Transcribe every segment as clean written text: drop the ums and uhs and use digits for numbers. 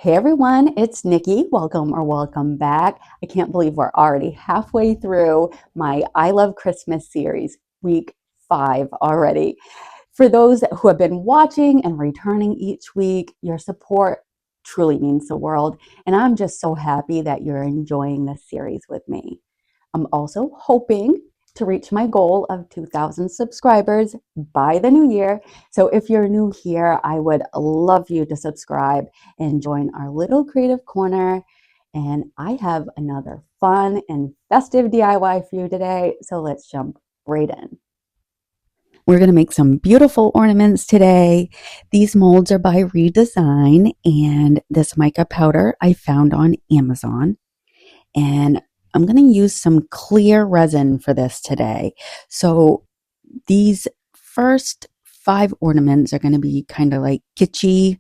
Hey everyone, it's Nikki. Welcome back. I can't believe we're already halfway through my I Love Christmas series, week 5 already. For those who have been watching and returning each week, your support truly means the world, and I'm just so happy that you're enjoying this series with me. I'm also hoping to reach my goal of 2,000 subscribers by the new year. So if you're new here, I would love you to subscribe and join our little creative corner. And I have another fun and festive DIY for you today. So let's jump right in. We're going to make some beautiful ornaments today. These molds are by Redesign, and this mica powder I found on Amazon. And I'm going to use some clear resin for this today. So these first 5 ornaments are going to be kind of like kitschy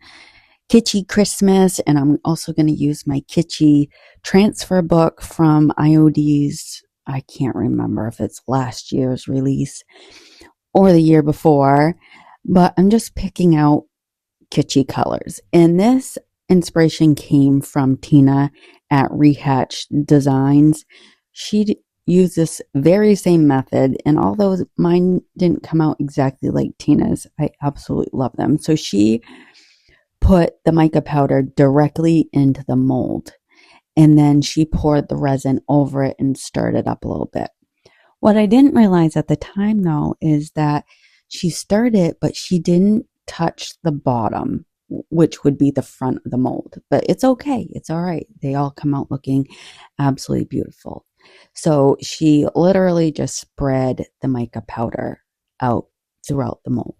Christmas, and I'm also going to use my kitschy transfer book from IOD's, I can't remember if it's last year's release or the year before, but I'm just picking out kitschy colors. And this inspiration came from Tina at Rehatch Designs. She used this very same method, and although mine didn't come out exactly like Tina's, I absolutely love them. So she put the mica powder directly into the mold, and then she poured the resin over it and stirred it up a little bit. What I didn't realize at the time, though, is that she stirred it, but she didn't touch the bottom, which would be the front of the mold. But it's okay. It's all right. They all come out looking absolutely beautiful. So she literally just spread the mica powder out throughout the mold.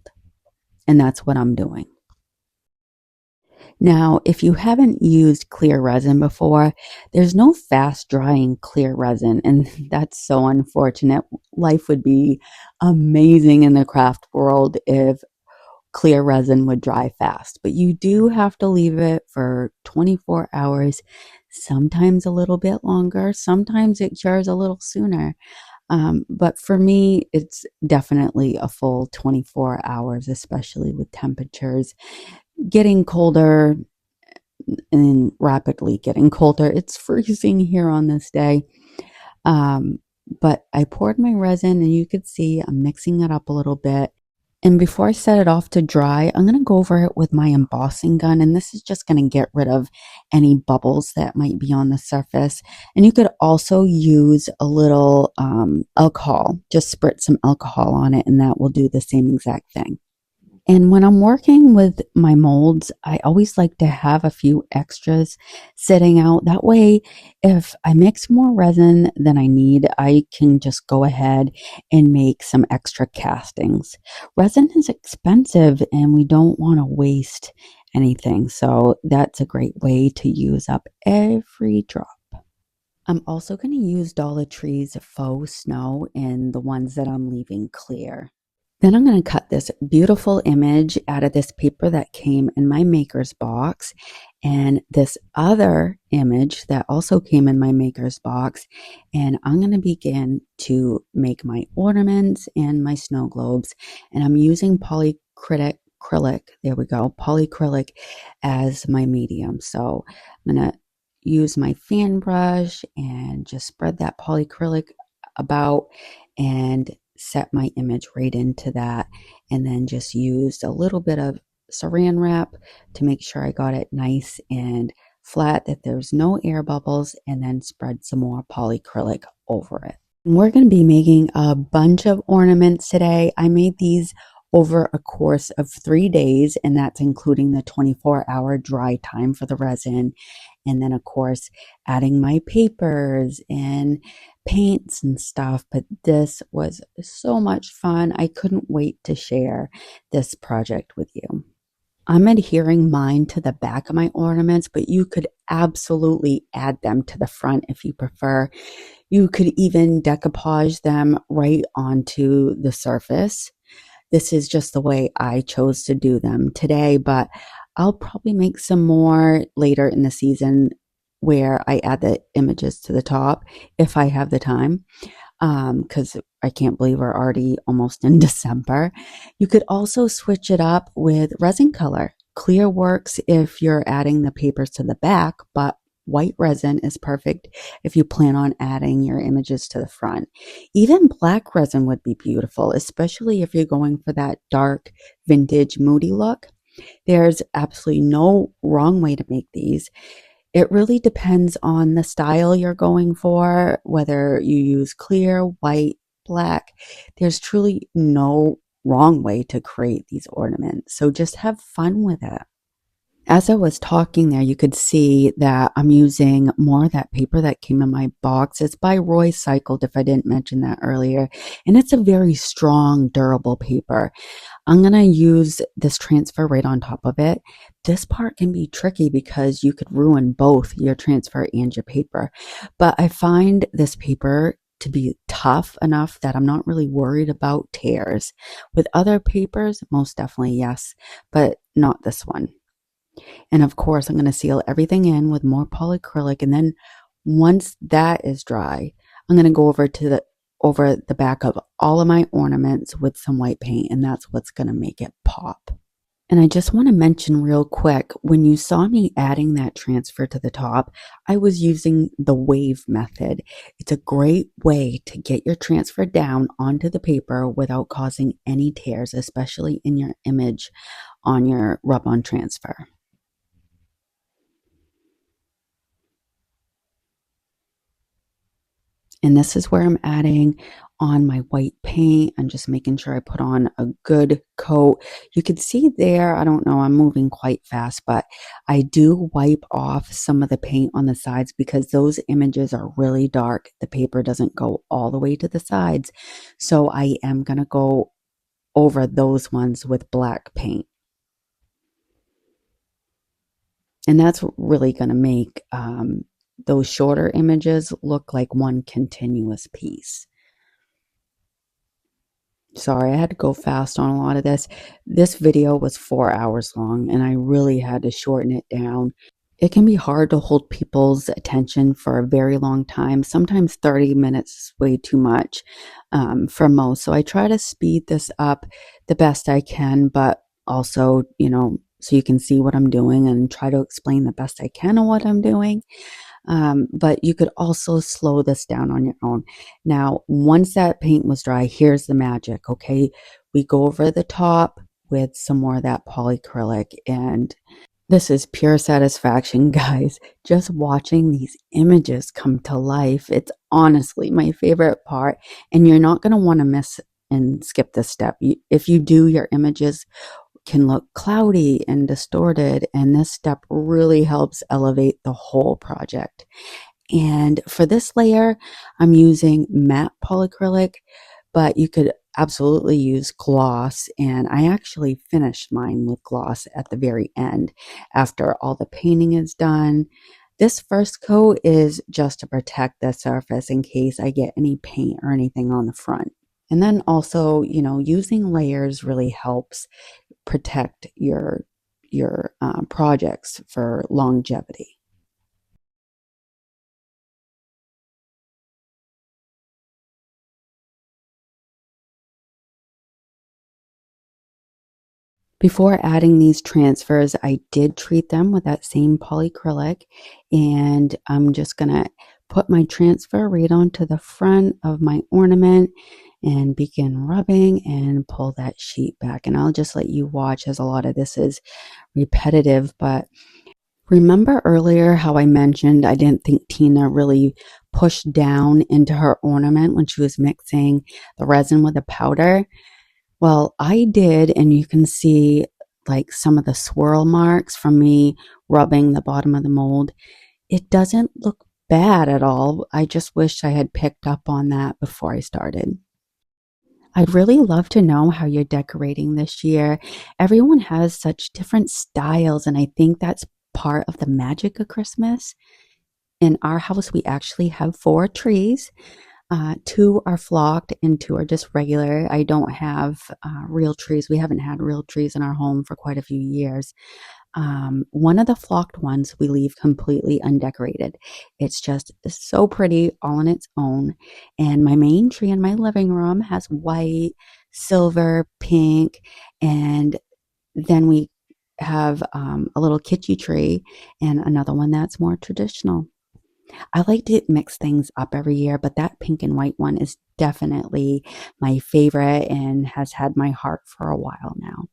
And that's what I'm doing. Now, if you haven't used clear resin before, there's no fast drying clear resin, and that's so unfortunate. Life would be amazing in the craft world if clear resin would dry fast, but you do have to leave it for 24 hours, sometimes a little bit longer, sometimes it cures a little sooner. But for me, it's definitely a full 24 hours, especially with temperatures getting colder and rapidly getting colder. It's freezing here on this day. But I poured my resin, and you could see I'm mixing it up a little bit. And before I set it off to dry, I'm going to go over it with my embossing gun. And this is just going to get rid of any bubbles that might be on the surface. And you could also use a little alcohol, just spritz some alcohol on it, and that will do the same exact thing. And when I'm working with my molds, I always like to have a few extras sitting out. That way, if I mix more resin than I need, I can just go ahead and make some extra castings. Resin is expensive, and we don't want to waste anything. So that's a great way to use up every drop. I'm also going to use Dollar Tree's faux snow in the ones that I'm leaving clear. Then I'm going to cut this beautiful image out of this paper that came in my maker's box, and this other image that also came in my maker's box, and I'm going to begin to make my ornaments and my snow globes, and I'm using polyacrylic, there we go, polyacrylic as my medium. So I'm going to use my fan brush and just spread that polyacrylic about and set my image right into that, and then just used a little bit of saran wrap to make sure I got it nice and flat, that there's no air bubbles, and then spread some more polyacrylic over it. We're going to be making a bunch of ornaments today. I made these over a course of 3 days, and that's including the 24-hour dry time for the resin. And then, of course, adding my papers and paints and stuff. But this was so much fun. I couldn't wait to share this project with you. I'm adhering mine to the back of my ornaments, but you could absolutely add them to the front if you prefer. You could even decoupage them right onto the surface. This is just the way I chose to do them today, but I'll probably make some more later in the season where I add the images to the top if I have the time, because I can't believe we're already almost in December. You could also switch it up with resin color. Clear works if you're adding the papers to the back, but white resin is perfect if you plan on adding your images to the front. Even black resin would be beautiful, especially if you're going for that dark, vintage, moody look. There's absolutely no wrong way to make these. It really depends on the style you're going for, whether you use clear, white, black. There's truly no wrong way to create these ornaments. So just have fun with it. As I was talking there, you could see that I'm using more of that paper that came in my box. It's by Roy Cycled, if I didn't mention that earlier. And it's a very strong, durable paper. I'm going to use this transfer right on top of it. This part can be tricky because you could ruin both your transfer and your paper. But I find this paper to be tough enough that I'm not really worried about tears. With other papers, most definitely yes, but not this one. And of course, I'm going to seal everything in with more polyacrylic. And then once that is dry, I'm going to go over the back of all of my ornaments with some white paint, and that's what's going to make it pop. And I just want to mention real quick, when you saw me adding that transfer to the top, I was using the wave method. It's a great way to get your transfer down onto the paper without causing any tears, especially in your image on your rub-on transfer. And this is where I'm adding on my white paint. I'm just making sure I put on a good coat. You can see there, I don't know, I'm moving quite fast, but I do wipe off some of the paint on the sides because those images are really dark. The paper doesn't go all the way to the sides. So I am going to go over those ones with black paint. And that's really going to make those shorter images look like one continuous piece. Sorry, I had to go fast on a lot of this. This video was 4 hours long and I really had to shorten it down. It can be hard to hold people's attention for a very long time. Sometimes 30 minutes is way too much for most. So I try to speed this up the best I can, but also, so you can see what I'm doing and try to explain the best I can of what I'm doing. But you could also slow this down on your own. Now, once that paint was dry, here's the magic, okay? We go over the top with some more of that polyacrylic, and this is pure satisfaction, guys. Just watching these images come to life. It's honestly my favorite part, and you're not going to want to miss and skip this step. If you do, your images can look cloudy and distorted, and this step really helps elevate the whole project. And for this layer, I'm using matte polyacrylic, but you could absolutely use gloss, and I actually finished mine with gloss at the very end after all the painting is done. This first coat is just to protect the surface in case I get any paint or anything on the front. And then also, using layers really helps protect your projects for longevity. Before adding these transfers, I did treat them with that same polyacrylic, and I'm just gonna put my transfer right onto the front of my ornament and begin rubbing and pull that sheet back. And I'll just let you watch, as a lot of this is repetitive. But remember earlier how I mentioned I didn't think Tina really pushed down into her ornament when she was mixing the resin with the powder? Well, I did, and you can see like some of the swirl marks from me rubbing the bottom of the mold. It doesn't look bad at all. I just wish I had picked up on that before I started. I'd really love to know how you're decorating this year. Everyone has such different styles, and I think that's part of the magic of Christmas. In our house, we actually have 4 trees. 2 are flocked and 2 are just regular. I don't have real trees. We haven't had real trees in our home for quite a few years. One of the flocked ones we leave completely undecorated. It's just so pretty all on its own. And my main tree in my living room has white, silver, pink, and then we have a little kitschy tree and another one that's more traditional. I like to mix things up every year, but that pink and white one is definitely my favorite and has had my heart for a while now.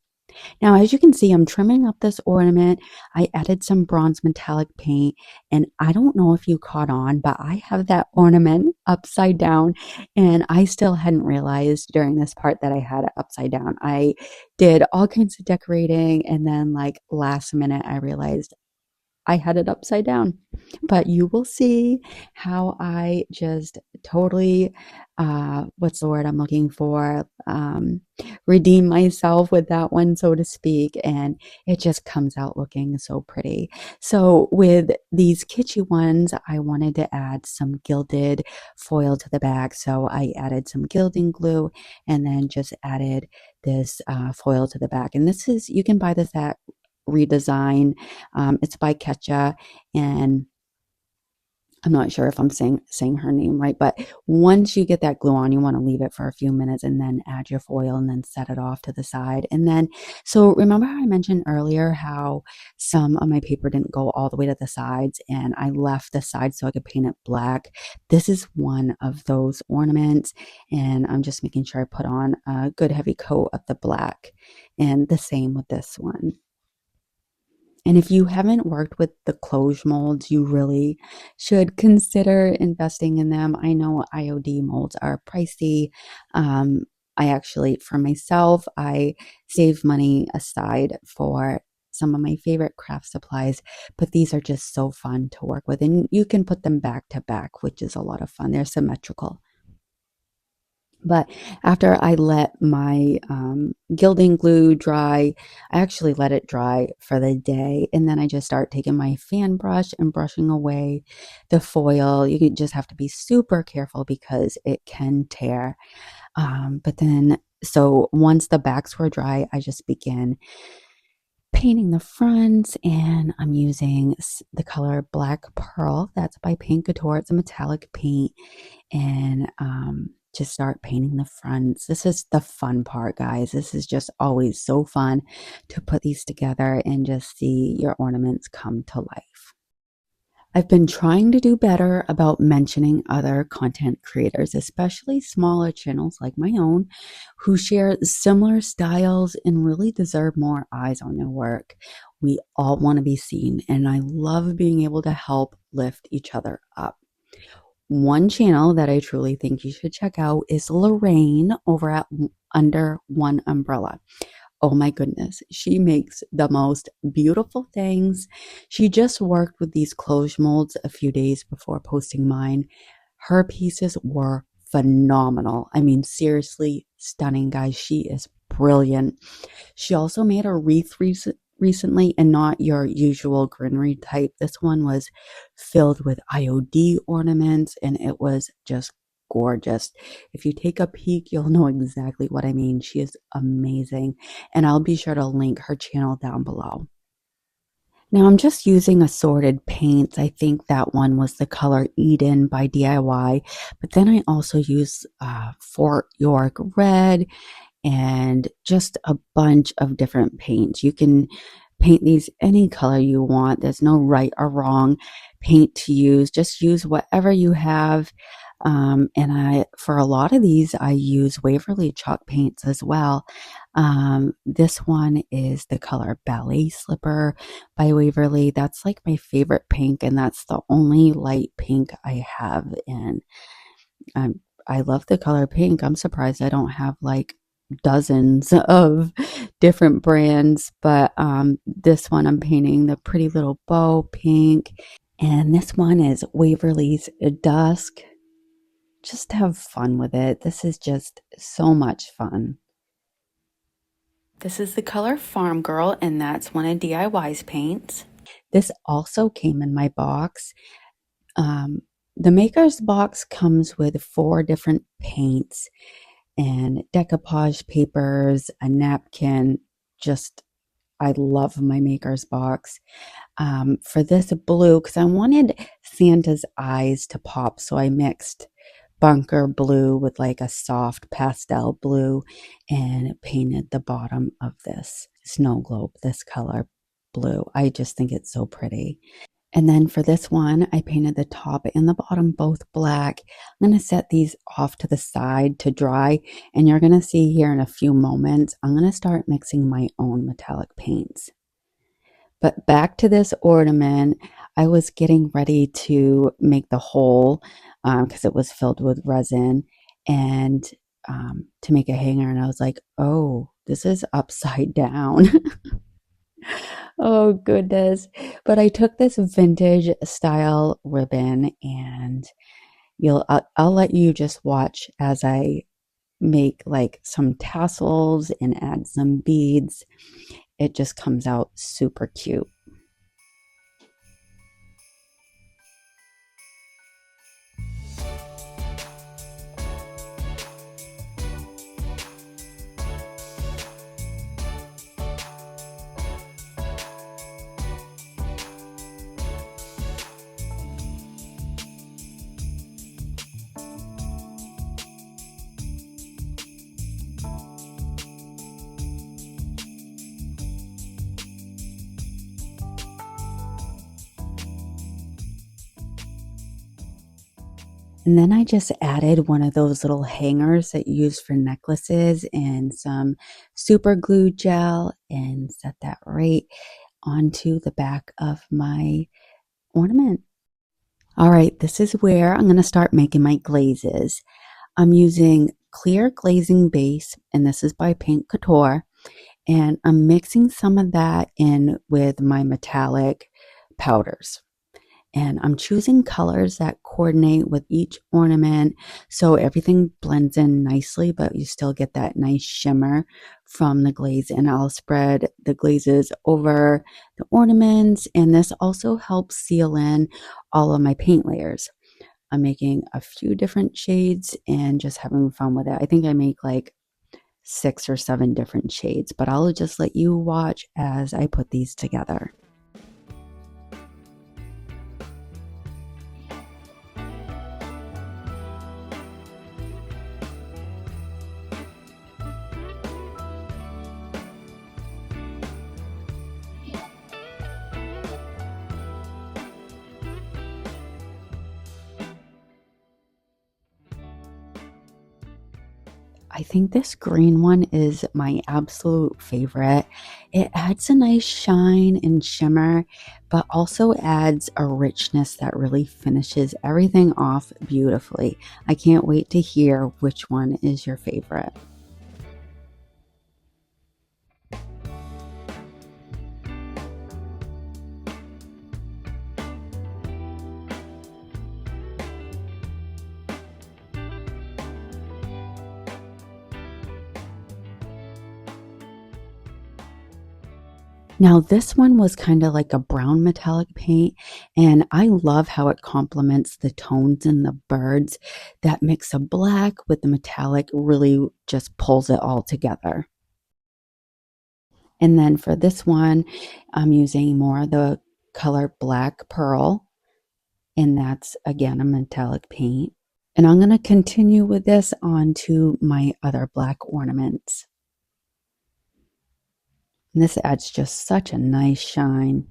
Now, as you can see, I'm trimming up this ornament. I added some bronze metallic paint, and I don't know if you caught on, but I have that ornament upside down, and I still hadn't realized during this part that I had it upside down. I did all kinds of decorating, and then like last minute, I realized I had it upside down. But you will see how I just totally, what's the word I'm looking for? Redeem myself with that one, so to speak. And it just comes out looking so pretty. So with these kitschy ones, I wanted to add some gilded foil to the back. So I added some gilding glue and then just added this foil to the back. And this is, you can buy this at Redesign. It's by Ketcha, and I'm not sure if I'm saying her name right, but once you get that glue on, you want to leave it for a few minutes and then add your foil and then set it off to the side. And then, so remember how I mentioned earlier how some of my paper didn't go all the way to the sides and I left the sides so I could paint it black. This is one of those ornaments, and I'm just making sure I put on a good heavy coat of the black, and the same with this one. And if you haven't worked with the closed molds, you really should consider investing in them. I know IOD molds are pricey. I actually, for myself, I save money aside for some of my favorite craft supplies, but these are just so fun to work with. And you can put them back to back, which is a lot of fun. They're symmetrical. But after I let my gilding glue dry, I actually let it dry for the day. And then I just start taking my fan brush and brushing away the foil. You just have to be super careful because it can tear. But then, so once the backs were dry, I just began painting the fronts, and I'm using the color Black Pearl. That's by Paint Couture. It's a metallic paint, and just start painting the fronts. This is the fun part, guys. This is just always so fun to put these together and just see your ornaments come to life. I've been trying to do better about mentioning other content creators, especially smaller channels like my own, who share similar styles and really deserve more eyes on their work. We all want to be seen, and I love being able to help lift each other up. One channel that I truly think you should check out is Lorraine over at Under One Umbrella. Oh my goodness, she makes the most beautiful things. She just worked with these closed molds a few days before posting mine. Her pieces were phenomenal. I mean, seriously stunning, guys. She is brilliant. She also made a wreath recently, and not your usual greenery type. This one was filled with IOD ornaments, and it was just gorgeous. If you take a peek, you'll know exactly what I mean. She is amazing, and I'll be sure to link her channel down below. Now I'm just using assorted paints. I think that one was the color Eden by DIY, but then I also use Fort York Red and just a bunch of different paints. You can paint these any color you want. There's no right or wrong paint to use. Just use whatever you have. And for a lot of these, I use Waverly chalk paints as well. This one is the color Ballet Slipper by Waverly. That's like my favorite pink, and that's the only light pink I have. And I love the color pink. I'm surprised I don't have like dozens of different brands, but this one I'm painting the Pretty Little Bow pink, and this one is Waverly's Dusk. Just have fun with it. This is just so much fun. This is the color Farm Girl, and that's one of DIY's paints. This also came in my box. The maker's box comes with 4 different paints and decoupage papers, a napkin. Just, I love my maker's box. For this blue, because I wanted Santa's eyes to pop, so I mixed bunker blue with like a soft pastel blue and painted the bottom of this snow globe this color. blue. I just think it's so pretty. And then for this one, I painted the top and the bottom both black. I'm going to set these off to the side to dry, and you're going to see here in a few moments, I'm going to start mixing my own metallic paints. But back to this ornament, I was getting ready to make the hole because it was filled with resin and to make a hanger. And I was like, oh, this is upside down. Oh, goodness. But I took this vintage style ribbon and I'll let you just watch as I make like some tassels and add some beads. It just comes out super cute. And then I just added one of those little hangers that you use for necklaces and some super glue gel and set that right onto the back of my ornament. All right, this is where I'm going to start making my glazes. I'm using clear glazing base, and this is by Paint Couture, and I'm mixing some of that in with my metallic powders. And I'm choosing colors that coordinate with each ornament so everything blends in nicely, but you still get that nice shimmer from the glaze. And I'll spread the glazes over the ornaments, and this also helps seal in all of my paint layers. I'm making a few different shades and just having fun with it. I think I make like 6 or 7 different shades, but I'll just let you watch as I put these together. I think this green one is my absolute favorite. It adds a nice shine and shimmer, but also adds a richness that really finishes everything off beautifully. I can't wait to hear which one is your favorite. Now this one was kind of like a brown metallic paint, and I love how it complements the tones in the birds. That mix of black with the metallic really just pulls it all together. And then for this one, I'm using more of the color Black Pearl, and that's again a metallic paint. And I'm going to continue with this onto my other black ornaments. And this adds just such a nice shine.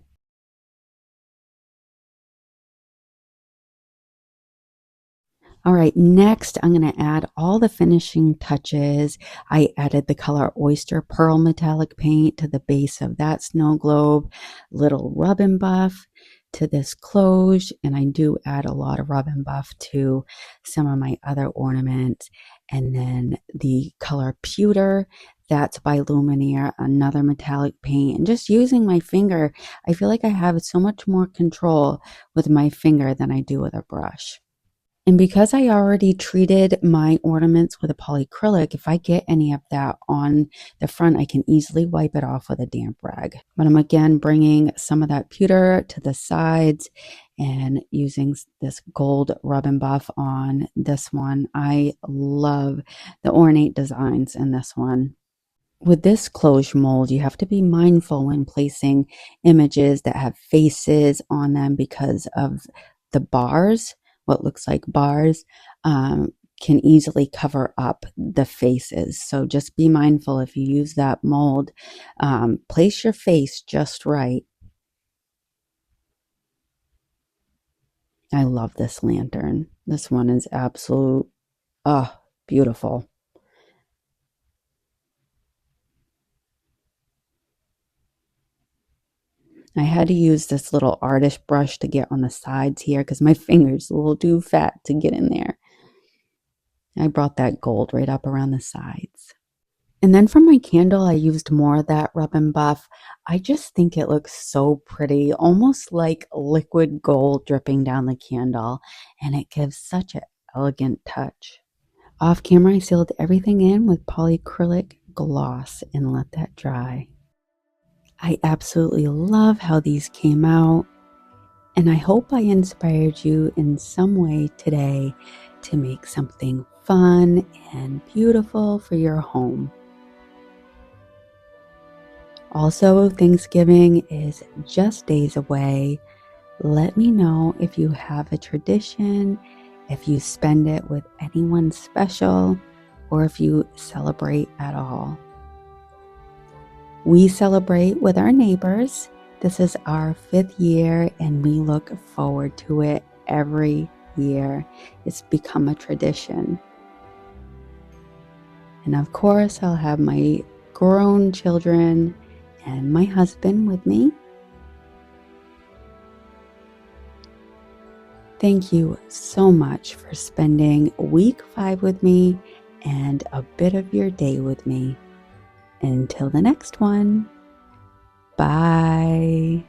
All right, next I'm going to add all the finishing touches. I added the color Oyster Pearl metallic paint to the base of that snow globe, little rub and buff to this cloche, and I do add a lot of rub and buff to some of my other ornaments. And then the color Pewter, that's by Luminaire, another metallic paint. And just using my finger, I feel like I have so much more control with my finger than I do with a brush. And because I already treated my ornaments with a polyacrylic, if I get any of that on the front, I can easily wipe it off with a damp rag. But I'm again bringing some of that pewter to the sides and using this gold rub and buff on this one. I love the ornate designs in this one. With this closure mold, you have to be mindful when placing images that have faces on them because of the bars, what looks like bars, can easily cover up the faces. So just be mindful if you use that mold, place your face just right. I love this lantern. This one is absolute, beautiful. I had to use this little artist brush to get on the sides here because my finger's a little too fat to get in there. I brought that gold right up around the sides. And then for my candle, I used more of that rub and buff. I just think it looks so pretty, almost like liquid gold dripping down the candle, and it gives such an elegant touch. Off camera, I sealed everything in with polyacrylic gloss and let that dry. I absolutely love how these came out, and I hope I inspired you in some way today to make something fun and beautiful for your home. Also, Thanksgiving is just days away. Let me know if you have a tradition, if you spend it with anyone special, or if you celebrate at all. We celebrate with our neighbors. This is our 5th year, and we look forward to it every year. It's become a tradition. And of course, I'll have my grown children and my husband with me. Thank you so much for spending week 5 with me and a bit of your day with me. Until the next one, bye.